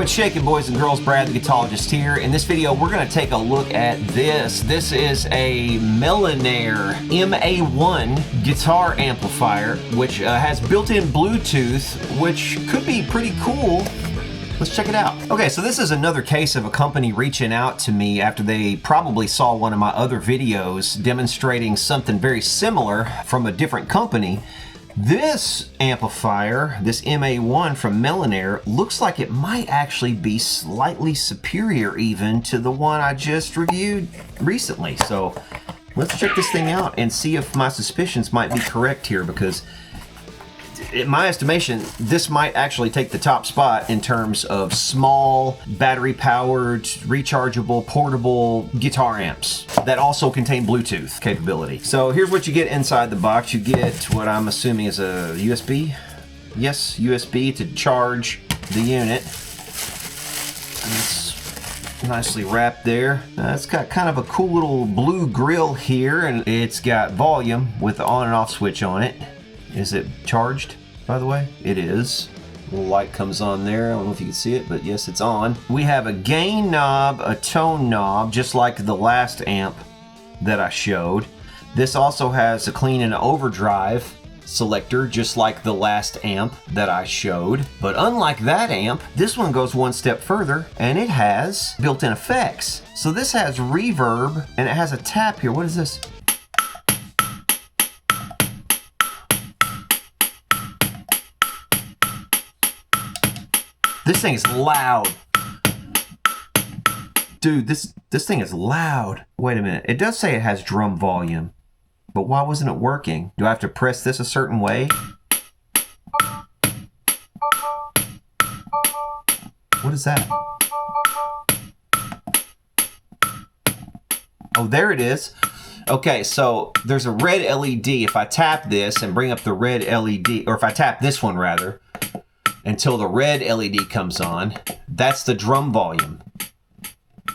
What's shaking, boys and girls? Brad the Guitarologist here. In this video, we're going to take a look at this. This is a Melonare MA-1 guitar amplifier, which has built-in Bluetooth, which could be pretty cool. Let's check it out. Okay, so this is another case of a company reaching out to me after they probably saw one of my other videos demonstrating something very similar from a different company. This amplifier, this MA-1 from Melonare, looks like it might actually be slightly superior even to the one I just reviewed recently. So let's check this thing out and see if my suspicions might be correct here, because in my estimation, this might actually take the top spot in terms of small, battery-powered, rechargeable, portable guitar amps that also contain Bluetooth capability. So here's what you get inside the box. You get what I'm assuming is a USB. Yes, USB to charge the unit. And it's nicely wrapped there. It's got kind of a cool little blue grill here, and it's got volume with the on and off switch on it. Is it charged, by the way? It is. A little light comes on there. I don't know if you can see it, but yes, it's on. We have a gain knob, a tone knob, just like the last amp that I showed. This also has a clean and overdrive selector, just like the last amp that I showed. But unlike that amp, this one goes one step further, and it has built-in effects. So this has reverb, and it has a tap here. What is this? This thing is loud. Dude, this thing is loud. Wait a minute. It does say it has drum volume, but why wasn't it working? Do I have to press this a certain way? What is that? Oh, there it is. Okay, so there's a red LED. If I tap this and bring up the red LED, or if I tap this one rather, until the red LED comes on, that's the drum volume.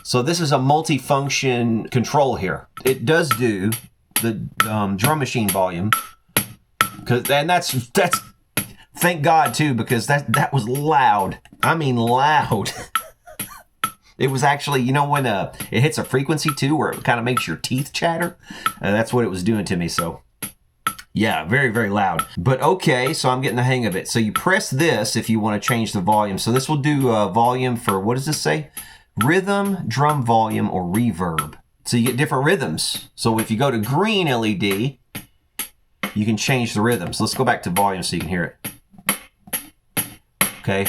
So this is a multi-function control here. It does do the drum machine volume, and that's thank God too, because that was loud. I mean loud. It was actually, you know, when it hits a frequency too, where it kind of makes your teeth chatter. That's what it was doing to me. So yeah, very, very loud. But okay, so I'm getting the hang of it. So you press this if you want to change the volume. So this will do volume for, what does this say? Rhythm, drum volume, or reverb. So you get different rhythms. So if you go to green LED, you can change the rhythms. Let's go back to volume so you can hear it. Okay.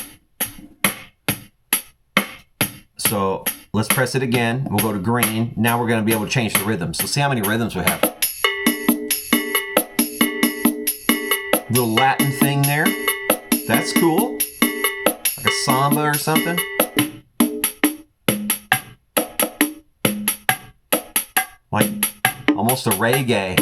So let's press it again. We'll go to green. Now we're going to be able to change the rhythms. So see how many rhythms we have. Little Latin thing there. That's cool. Like a samba or something. Like almost a reggae.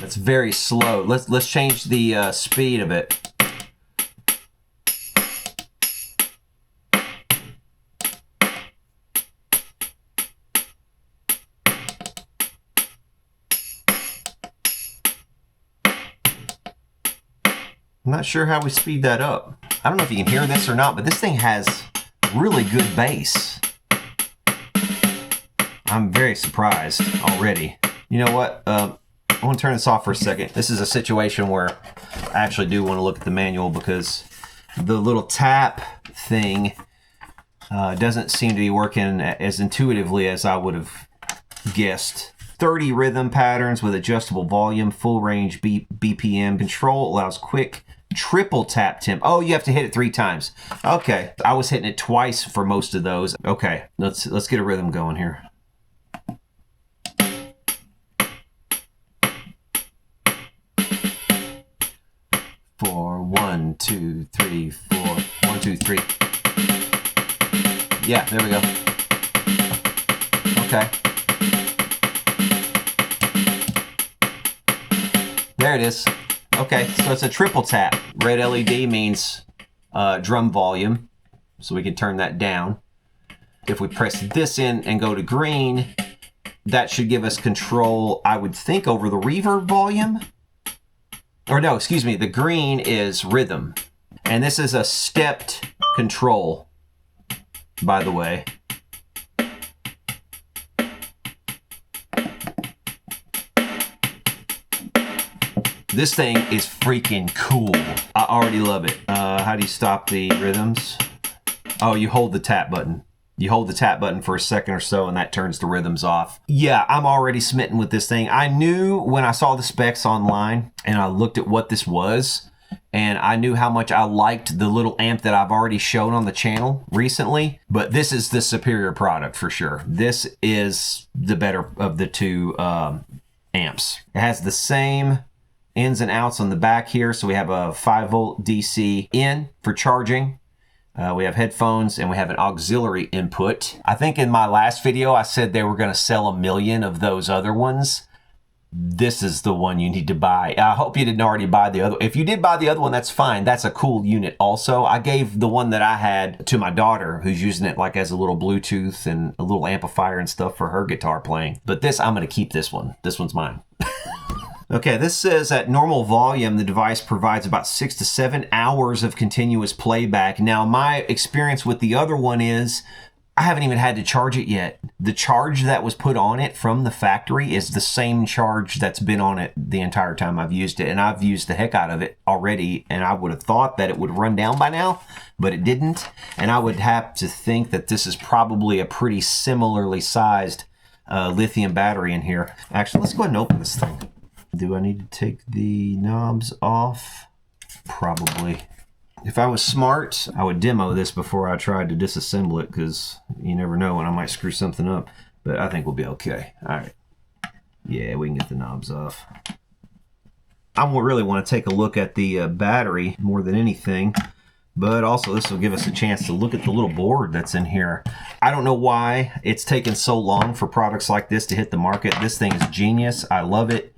That's very slow. Let's change the speed of it. I'm not sure how we speed that up. I don't know if you can hear this or not, but this thing has really good bass. I'm very surprised already. You know what? I want to turn this off for a second. This is a situation where I actually do want to look at the manual, because the little tap thing doesn't seem to be working as intuitively as I would have guessed. 30 rhythm patterns with adjustable volume, full range BPM control, allows quick triple tap tempo. Oh, you have to hit it 3 times. Okay, I was hitting it twice for most of those. Okay, let's get a rhythm going here. 4, 1, 2, 3, 4, 1, 2, 3. Yeah, there we go. Okay. There it is. Okay, so it's a triple tap. Red LED means drum volume, so we can turn that down. If we press this in and go to green, That should give us control, I would think, over the reverb volume. Or no, excuse me, the green is rhythm. And this is a stepped control, by the way. This thing is freaking cool. I already love it. How do you stop the rhythms? Oh, you hold the tap button. You hold the tap button for a second or so and that turns the rhythms off. Yeah, I'm already smitten with this thing. I knew when I saw the specs online and I looked at what this was, and I knew how much I liked the little amp that I've already shown on the channel recently, but this is the superior product for sure. This is the better of the two amps. It has the same ins and outs on the back here. So we have a 5-volt DC in for charging. We have headphones and we have an auxiliary input. I think in my last video, I said they were going to sell 1 million of those other ones. This is the one you need to buy. I hope you didn't already buy the other. If you did buy the other one, that's fine. That's a cool unit also. I gave the one that I had to my daughter who's using it like as a little Bluetooth and a little amplifier and stuff for her guitar playing. But this, I'm going to keep this one. This one's mine. Okay, this says at normal volume, the device provides about 6 to 7 hours of continuous playback. Now, my experience with the other one is I haven't even had to charge it yet. The charge that was put on it from the factory is the same charge that's been on it the entire time I've used it. And I've used the heck out of it already. And I would have thought that it would run down by now, but it didn't. And I would have to think that this is probably a pretty similarly sized lithium battery in here. Actually, let's go ahead and open this thing. Do I need to take the knobs off? Probably. If I was smart, I would demo this before I tried to disassemble it, because you never know when I might screw something up. But I think we'll be okay. All right. Yeah, we can get the knobs off. I really want to take a look at the battery more than anything. But also this will give us a chance to look at the little board that's in here. I don't know why it's taken so long for products like this to hit the market. This thing is genius. I love it.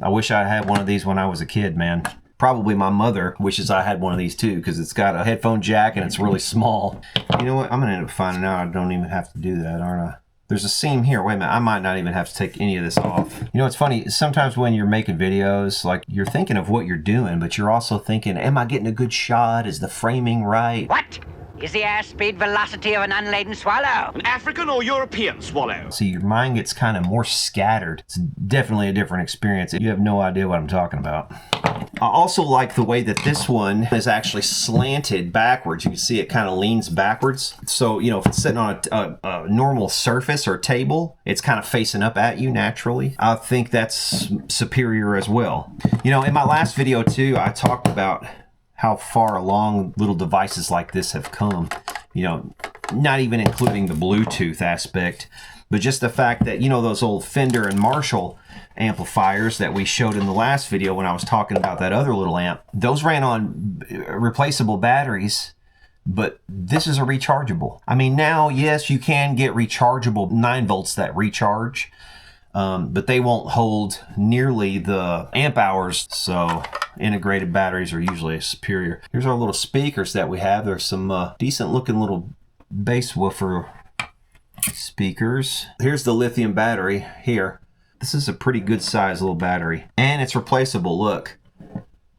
I wish I had one of these when I was a kid, man. Probably my mother wishes I had one of these too, because it's got a headphone jack and it's really small. You know what? I'm going to end up finding out I don't even have to do that, aren't I? There's a seam here. Wait a minute. I might not even have to take any of this off. You know, it's funny. Sometimes when you're making videos, like you're thinking of what you're doing, but you're also thinking, am I getting a good shot? Is the framing right? What is the airspeed velocity of an unladen swallow? An African or European swallow? See, your mind gets kind of more scattered. It's definitely a different experience. You have no idea what I'm talking about. I also like the way that this one is actually slanted backwards. You can see it kind of leans backwards. So, you know, if it's sitting on a normal surface or table, it's kind of facing up at you naturally. I think that's superior as well. You know, in my last video too, I talked about how far along little devices like this have come. You know, not even including the Bluetooth aspect, but just the fact that, you know, those old Fender and Marshall amplifiers that we showed in the last video when I was talking about that other little amp, those ran on replaceable batteries, but this is a rechargeable. I mean, now, yes, you can get rechargeable 9 volts that recharge, but they won't hold nearly the amp hours, so integrated batteries are usually superior. Here's our little speakers that we have. There's some decent looking little bass woofer speakers. Here's the lithium battery here. This is a pretty good size little battery, and it's replaceable. Look,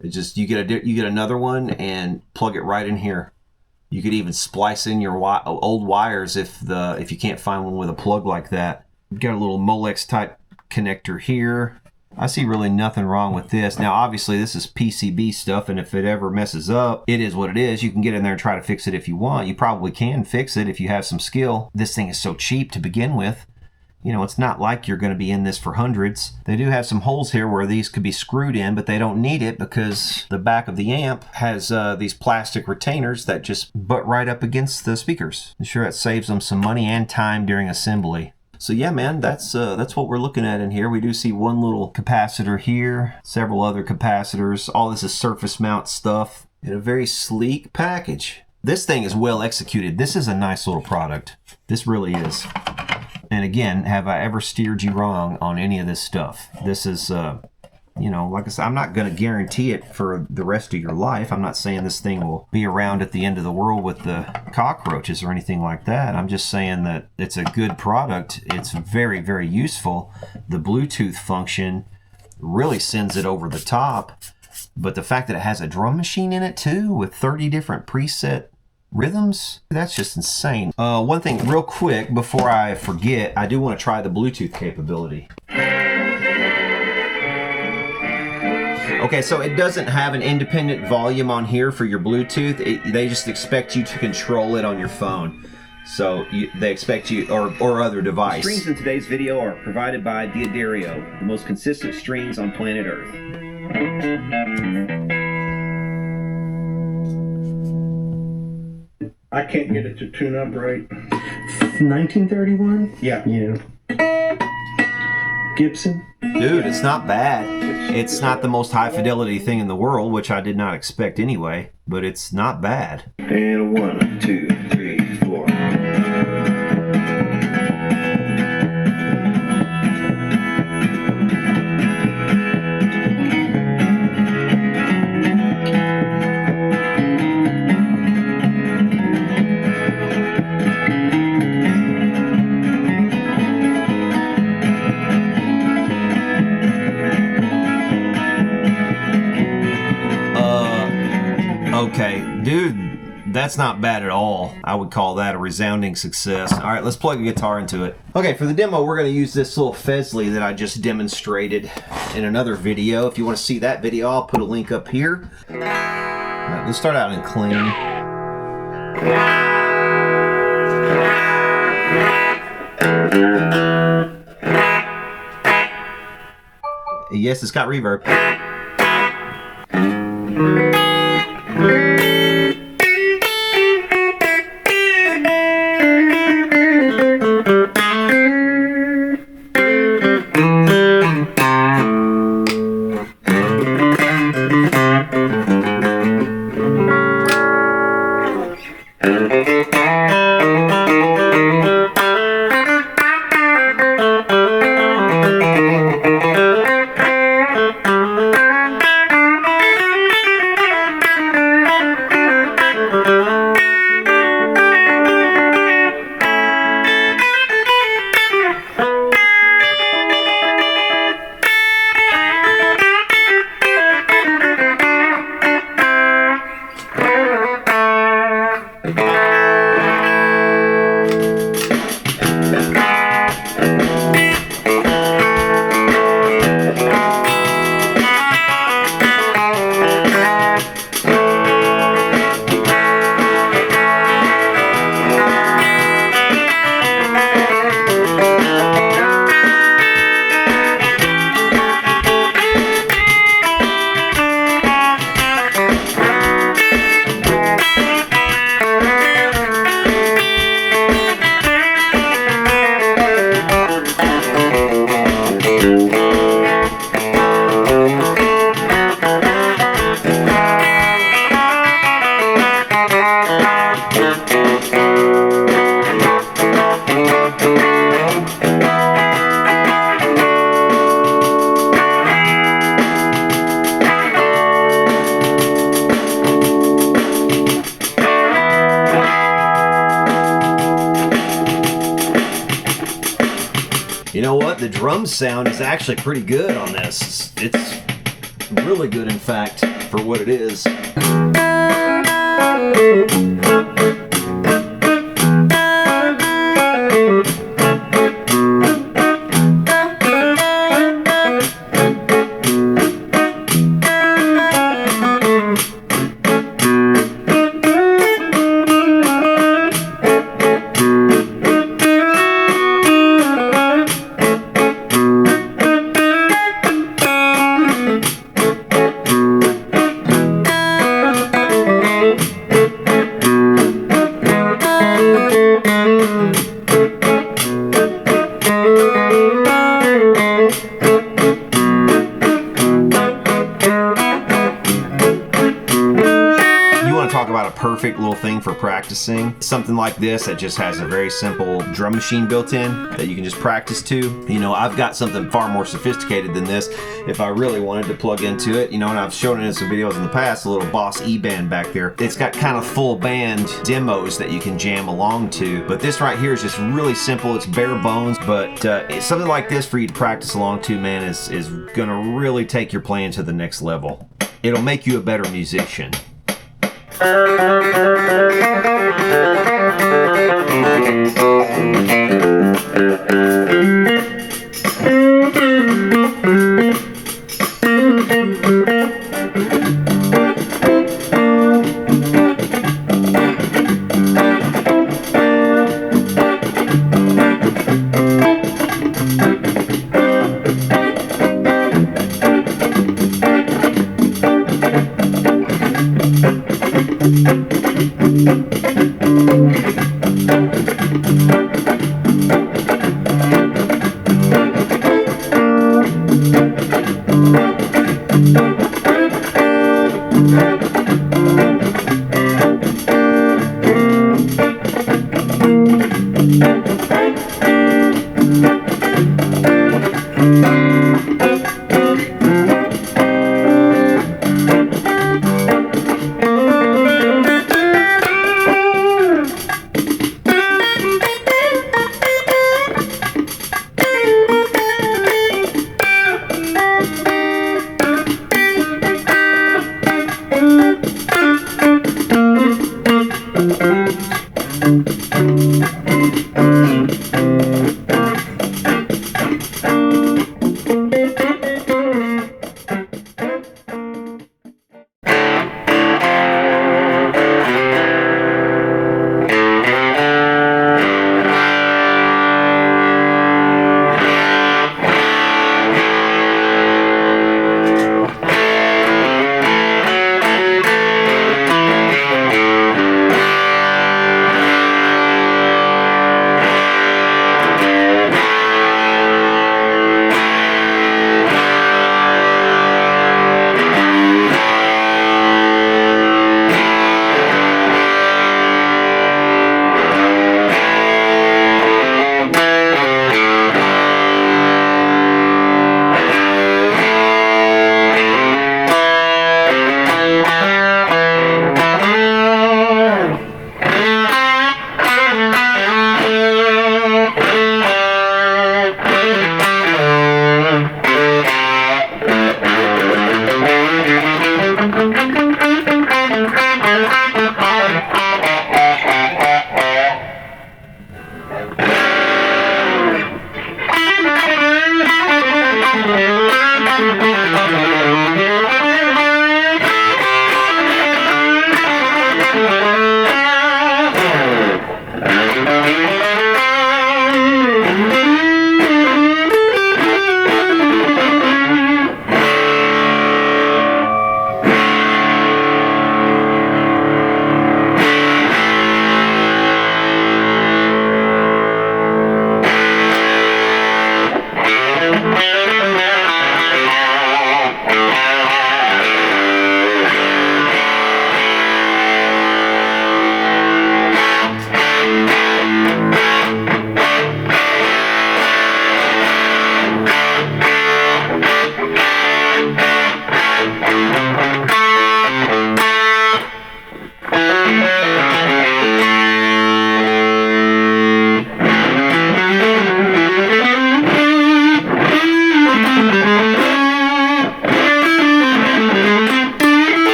it just you get another one and plug it right in here. You could even splice in your old wires if you can't find one with a plug like that. You've got a little Molex type connector here. I see really nothing wrong with this. Now, obviously, this is PCB stuff, and if it ever messes up, it is what it is. You can get in there and try to fix it if you want. You probably can fix it if you have some skill. This thing is so cheap to begin with. You know, it's not like you're going to be in this for hundreds. They do have some holes here where these could be screwed in, but they don't need it because the back of the amp has these plastic retainers that just butt right up against the speakers. I'm sure that saves them some money and time during assembly. So yeah, man, that's what we're looking at in here. We do see one little capacitor here, several other capacitors. All this is surface mount stuff in a very sleek package. This thing is well executed. This is a nice little product. This really is. And again, have I ever steered you wrong on any of this stuff? This is you know, like I said, I'm not going to guarantee it for the rest of your life. I'm not saying this thing will be around at the end of the world with the cockroaches or anything like that. I'm just saying that it's a good product. It's very, very useful. The Bluetooth function really sends it over the top. But the fact that it has a drum machine in it too, with 30 different preset rhythms, that's just insane. One thing real quick before I forget, I do want to try the Bluetooth capability. Okay, so it doesn't have an independent volume on here for your Bluetooth. They just expect you to control it on your phone. So they expect you, or other device. Strings in today's video are provided by Diodario, the most consistent strings on planet Earth. I can't get it to tune up right. 1931? Yeah. Gibson? Dude, it's not bad. It's not the most high fidelity thing in the world, which I did not expect anyway, but it's not bad. And 1, 2, 3, 4. Okay, dude, that's not bad at all. I would call that a resounding success. All right, let's plug a guitar into it. Okay, for the demo, we're going to use this little Fesley that I just demonstrated in another video. If you want to see that video, I'll put a link up here. All right, let's start out in clean. Yes, it's got reverb. You know what? The drum sound is actually pretty good on this. It's really good, in fact, for what it is. for practicing. Something like this that just has a very simple drum machine built in that you can just practice to. You know, I've got something far more sophisticated than this if I really wanted to plug into it. You know, and I've shown it in some videos in the past, a little Boss E-band back there. It's got kind of full band demos that you can jam along to, but this right here is just really simple. It's bare bones, but something like this for you to practice along to, man, is gonna really take your playing to the next level. It'll make you a better musician.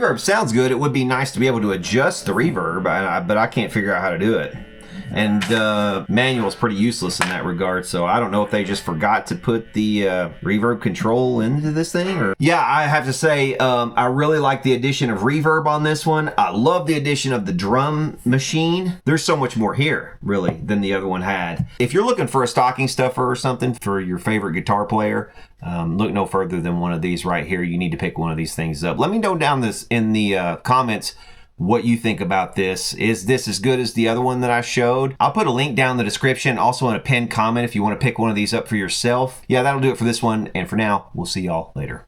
reverb sounds good. It would be nice to be able to adjust the reverb, but I can't figure out how to do it. And manual is pretty useless in that regard, so I don't know if they just forgot to put the reverb control into this thing, or... Yeah, I have to say, I really like the addition of reverb on this one. I love the addition of the drum machine. There's so much more here, really, than the other one had. If you're looking for a stocking stuffer or something for your favorite guitar player, look no further than one of these right here. You need to pick one of these things up. Let me know down this in the comments what you think about this. Is this as good as the other one that I showed? I'll put a link down in the description, also in a pinned comment if you want to pick one of these up for yourself. Yeah, that'll do it for this one, and for now, we'll see y'all later.